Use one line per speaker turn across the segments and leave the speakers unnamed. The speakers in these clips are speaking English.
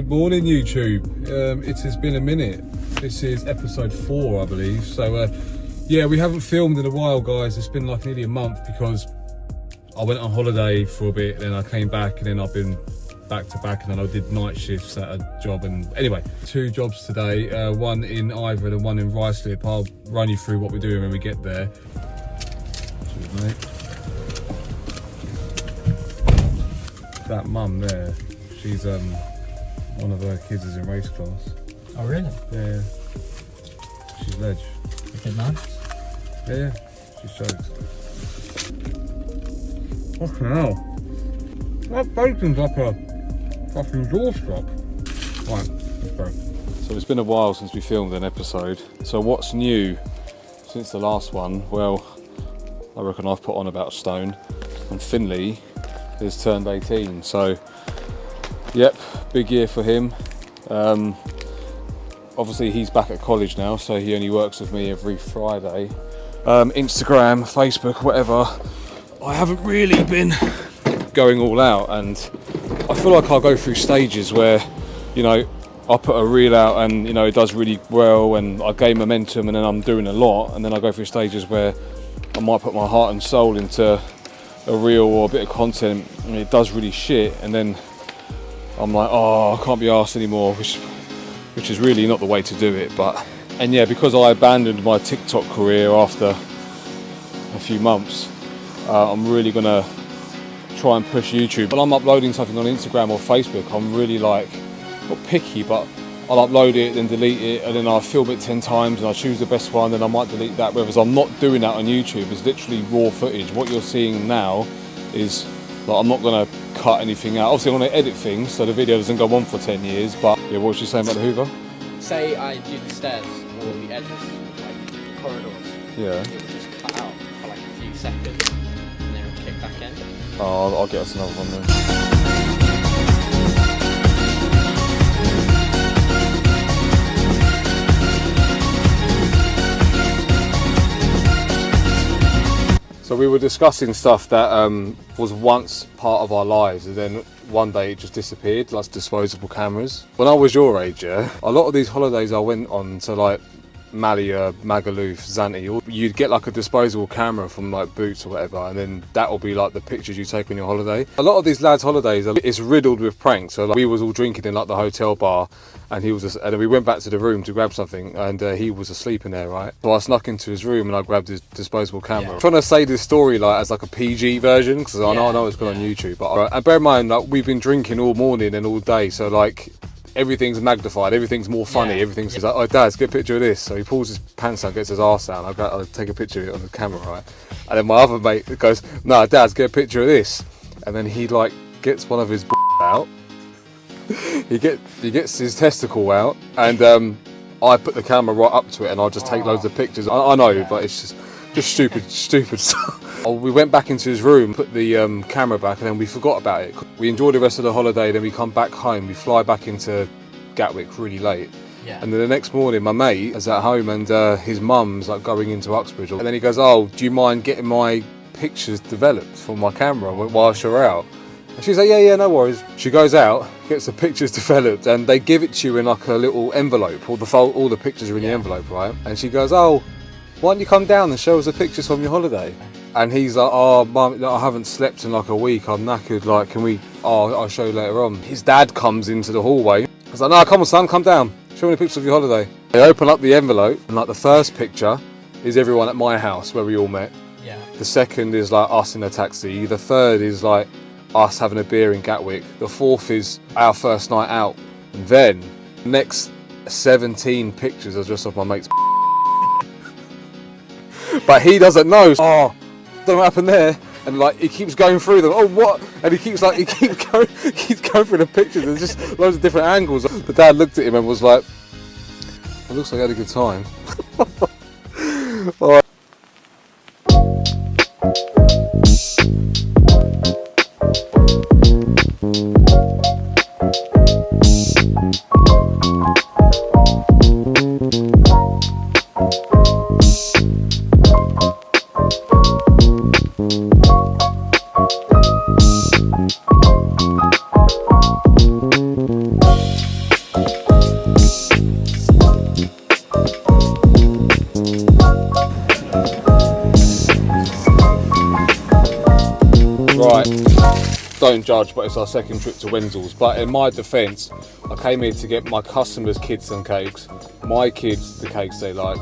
Good morning, YouTube. It has been a minute. This is episode 4, I believe. So, yeah, we haven't filmed in a while, guys. It's been like nearly a month because I went on holiday for a bit, then I came back, and then I've been back to back, and then I did night shifts at a job. And anyway, 2 jobs today, one in Ivor and one in Ruislip. I'll run you through what we're doing when we get there. Cheers, mate. That mum there, she's one of her kids is in race class.
Oh really?
Yeah. She's ledge.
Is it nice?
Yeah, she's jokes. Fucking hell. That bacon's like a fucking doorstop. Right, let's go. So it's been a while since we filmed an episode. So what's new since the last one? Well, I reckon I've put on about a stone. And Finley has turned 18. So, yep, big year for him. Obviously he's back at college now, so he only works with me every Friday. Instagram, Facebook, whatever. I haven't really been going all out, and I feel like I'll go through stages where, you know, I put a reel out and, you know, it does really well and I gain momentum, and then I'm doing a lot, and then I go through stages where I might put my heart and soul into a reel or a bit of content and it does really shit, and then I'm like, oh, I can't be arsed anymore, which is really not the way to do it. And yeah, because I abandoned my TikTok career after a few months, I'm really gonna try and push YouTube. When I'm uploading something on Instagram or Facebook, I'm really like, not picky, but I'll upload it, then delete it, and then I'll film it 10 times and I choose the best one, then I might delete that. Whereas I'm not doing that on YouTube. It's literally raw footage. What you're seeing now is, like, I'm not gonna cut anything out. Obviously I'm gonna edit things so the video doesn't go on for 10 years, but yeah, what was you saying about the Hoover?
Say I do the stairs or the edges, like the corridors.
Yeah.
It would just cut out for like a few seconds and then it would kick back in.
Oh, I'll get us another one then. So we were discussing stuff that was once part of our lives, and then one day it just disappeared, like disposable cameras. When I was your age, yeah, a lot of these holidays I went on to, like Malia, Magaluf, Zante, you'd get like a disposable camera from like Boots or whatever, and then that'll be like the pictures you take on your holiday. A lot of these lads' holidays, it's riddled with pranks. So like, we was all drinking in like the hotel bar, and and then we went back to the room to grab something, and he was asleep in there, right? So I snuck into his room and I grabbed his disposable camera. I'm trying to say this story like as like a PG version, because I know it's good on YouTube. But and bear in mind, like, we've been drinking all morning and all day, so like, everything's magnified, everything's more funny, everything's like, oh Dad, get a picture of this. So he pulls his pants down, gets his arse down, I'll take a picture of it on the camera, right? And then my other mate goes, no, Dad, get a picture of this. And then he like gets one of his out, he gets his testicle out, and I put the camera right up to it and I'll just take loads of pictures. I know, but it's just stupid stuff. We went back into his room, put the camera back, and then we forgot about it. We enjoyed the rest of the holiday, then we come back home, we fly back into Gatwick really late. Yeah. And then the next morning my mate is at home, and his mum's like going into Uxbridge, and then he goes, oh, do you mind getting my pictures developed for my camera whilst you're out? And she's like, yeah, no worries. She goes out, gets the pictures developed, and they give it to you in like a little envelope. All the pictures are in the envelope, right? And she goes, oh, why don't you come down and show us the pictures from your holiday? And he's like, oh Mum, I haven't slept in like a week, I'm knackered, like, I'll show you later on. His dad comes into the hallway. I was like, no, come on son, come down, show me the pictures of your holiday. They open up the envelope, and like the first picture is everyone at my house where we all met. Yeah. The second is like us in a taxi. The third is like us having a beer in Gatwick. The fourth is our first night out. And then the next 17 pictures are just of my mate's but he doesn't know. Oh, don't know what happened there. And like, he keeps going through them. Oh, what? And he keeps going through the pictures. There's just loads of different angles. The dad looked at him and was like, it looks like I had a good time. All right. judge, but it's our second trip to Wenzels. But in my defence, I came here to get my customers' kids some cakes, my kids the cakes they like,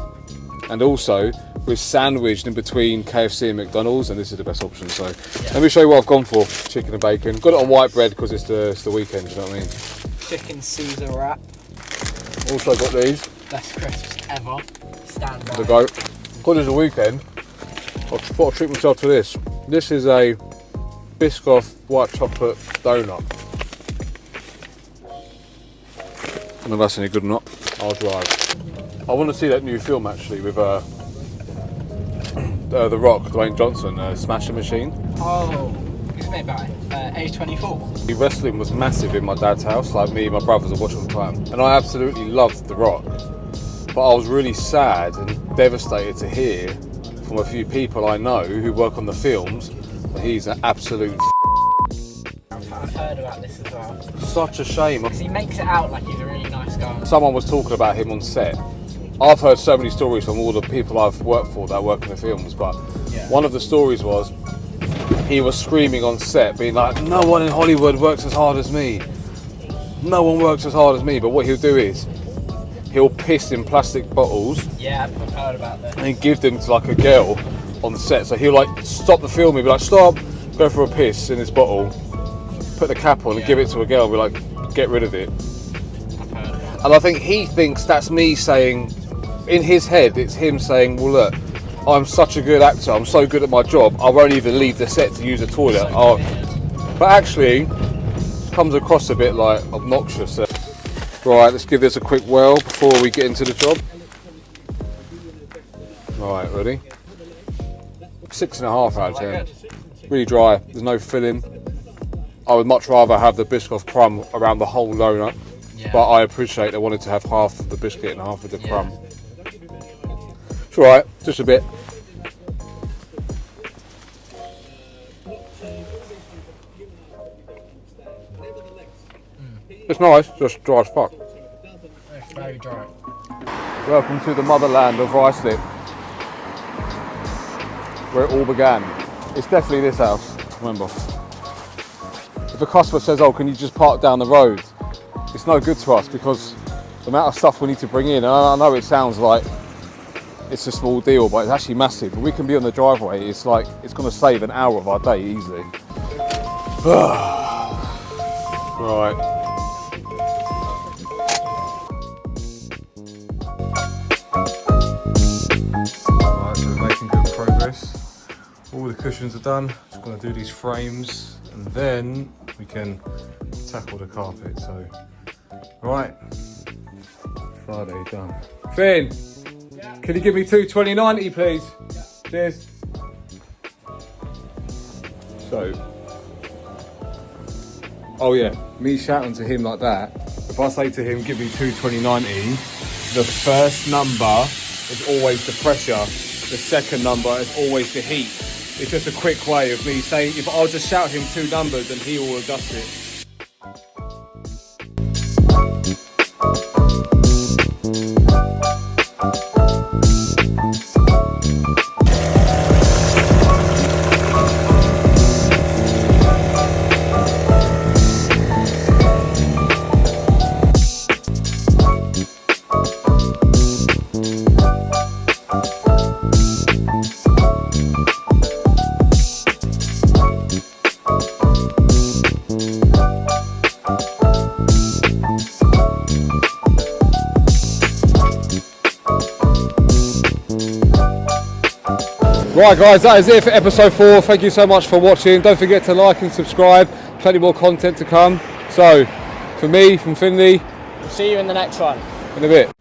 and also we're sandwiched in between KFC and McDonald's, and this is the best option. So let me show you what I've gone for: chicken and bacon. Got it on white bread because it's the weekend. You know what I mean?
Chicken Caesar wrap.
Also got these.
Best crisps ever. Stand by.
The goat. Because it's a weekend, I've got to treat myself to this. This is a Biscoff white chocolate donut. I don't know if that's any good or not. I'll drive. I want to see that new film actually with The Rock, Dwayne Johnson, Smasher Machine.
Oh, who's made by? A24.
Wrestling was massive in my dad's house, like me and my brothers are watching all the time. And I absolutely loved The Rock. But I was really sad and devastated to hear from a few people I know who work on the films that he's an absolute
I've heard about this as well.
such a shame.
Because he makes it out like he's a really nice guy.
Someone was talking about him on set. I've heard so many stories from all the people I've worked for that work in the films, but one of the stories was he was screaming on set, being like, no one in Hollywood works as hard as me. No one works as hard as me. But what he'll do is, he'll piss in plastic bottles.
Yeah, I've heard about this.
And give them to like a girl on the set. So he'll like stop the filming, be like, stop, go for a piss in this bottle, put the cap on and give it to a girl, be like, get rid of it.
I've heard about it.
And I think he thinks that's me saying, in his head, it's him saying, well look, I'm such a good actor, I'm so good at my job, I won't even leave the set to use a toilet.
So
But actually, it comes across a bit like obnoxious. Right, let's give this a quick whirl before we get into the job. Right, ready? 6.5 out of 10. Really dry, there's no filling. I would much rather have the Biscoff crumb around the whole donut, but I appreciate they wanted to have half of the biscuit and half of the crumb. It's alright, just a bit. It's nice, just dry as fuck.
It's very dry.
Welcome to the motherland of rice slip, where it all began. It's definitely this house, remember. If a customer says, oh, can you just park down the road? It's no good to us because the amount of stuff we need to bring in, and I know it sounds like it's a small deal, but it's actually massive. If we can be on the driveway, it's like, it's gonna save an hour of our day easily. Right. Right, so we're making good progress. All the cushions are done. Just gonna do these frames and then we can tackle the carpet. So, right. Friday done. Finn, can you give me two 2090, please? Cheers. So, oh yeah, me shouting to him like that. If I say to him, give me two 2090, the first number is always the pressure. The second number is always the heat. It's just a quick way of me saying, if I'll just shout him two numbers and he will adjust it. Right guys, that is it for episode 4. Thank you so much for watching. Don't forget to like and subscribe. Plenty more content to come. So, for me, from Finley,
We'll see you in the next one.
in a bit.